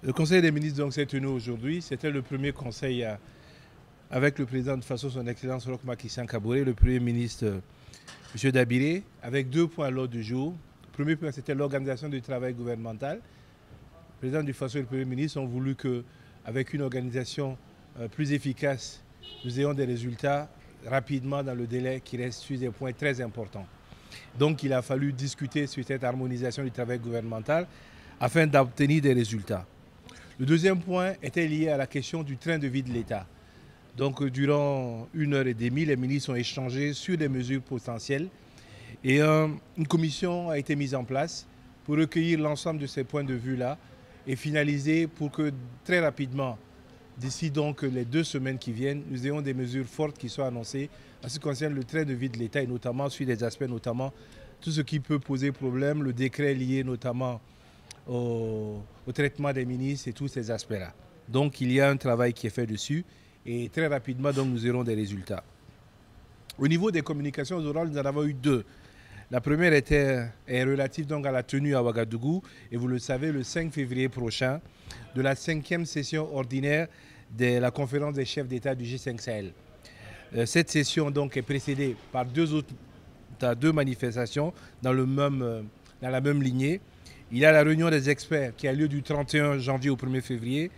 Le Conseil des ministres donc s'est tenu aujourd'hui. C'était le premier conseil avec le président de façon son Excellence Roch Marc Christian Kaboré, le Premier ministre M. Dabiré, avec 2 points à l'ordre du jour. Le premier point, c'était l'organisation du travail gouvernemental. Le président du façon et le Premier ministre ont voulu qu'avec une organisation plus efficace, nous ayons des résultats rapidement dans le délai qui reste sur des points très importants. Donc il a fallu discuter sur cette harmonisation du travail gouvernemental afin d'obtenir des résultats. Le deuxième point était lié à la question du train de vie de l'État. Donc durant 1h30, les ministres ont échangé sur des mesures potentielles et une commission a été mise en place pour recueillir l'ensemble de ces points de vue-là et finaliser pour que très rapidement, d'ici donc les 2 semaines qui viennent, nous ayons des mesures fortes qui soient annoncées en ce qui concerne le train de vie de l'État et notamment sur des aspects, notamment tout ce qui peut poser problème, le décret lié notamment au traitement des ministres et tous ces aspects-là. Donc il y a un travail qui est fait dessus et très rapidement donc, nous aurons des résultats. Au niveau des communications orales, nous en avons eu 2. La première est relative donc à la tenue à Ouagadougou et vous le savez, le 5 février prochain, de la 5e session ordinaire de la conférence des chefs d'État du G5 Sahel. Cette session donc est précédée par 2 manifestations dans la même lignée. Il y a la réunion des experts qui a lieu du 31 janvier au 1er février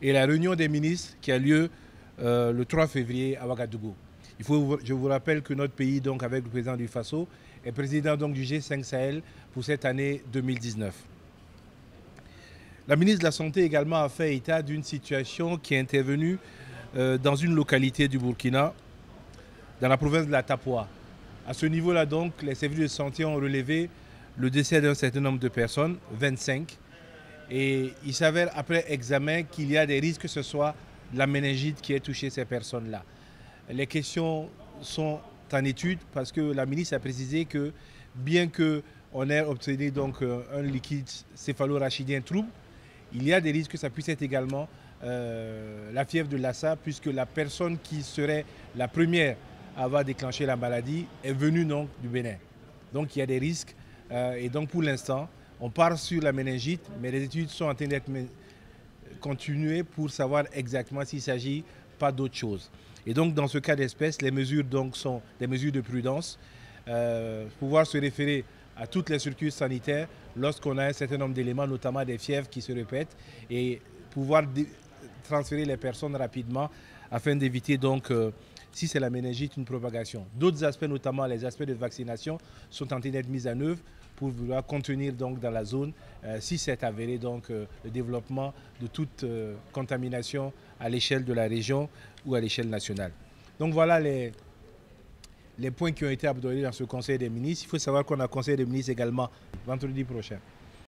et la réunion des ministres qui a lieu le 3 février à Ouagadougou. Je vous rappelle que notre pays, donc, avec le président du Faso, est président donc, du G5 Sahel pour cette année 2019. La ministre de la Santé également a fait état d'une situation qui est intervenue dans une localité du Burkina, dans la province de la Tapua. À ce niveau-là, donc, les services de santé ont relevé le décès d'un certain nombre de personnes, 25. Et il s'avère après examen qu'il y a des risques que ce soit la méningite qui ait touché ces personnes-là. Les questions sont en étude parce que la ministre a précisé que bien qu'on ait obtenu donc un liquide céphalorachidien trouble, il y a des risques que ça puisse être également la fièvre de Lassa puisque la personne qui serait la première à avoir déclenché la maladie est venue donc du Bénin. Donc il y a des risques et donc pour l'instant on part sur la méningite mais les études sont en train d'être continuées pour savoir exactement s'il s'agit pas d'autre chose. Et donc dans ce cas d'espèce, les mesures donc sont des mesures de prudence, pouvoir se référer à toutes les structures sanitaires lorsqu'on a un certain nombre d'éléments, notamment des fièvres qui se répètent, et pouvoir transférer les personnes rapidement afin d'éviter donc, si c'est la méningite, une propagation. D'autres aspects, notamment les aspects de vaccination, sont en train d'être mis en œuvre pour vouloir contenir donc, dans la zone, si c'est avéré donc, le développement de toute contamination à l'échelle de la région ou à l'échelle nationale. Donc voilà les points qui ont été abordés dans ce Conseil des ministres. Il faut savoir qu'on a un Conseil des ministres également vendredi prochain.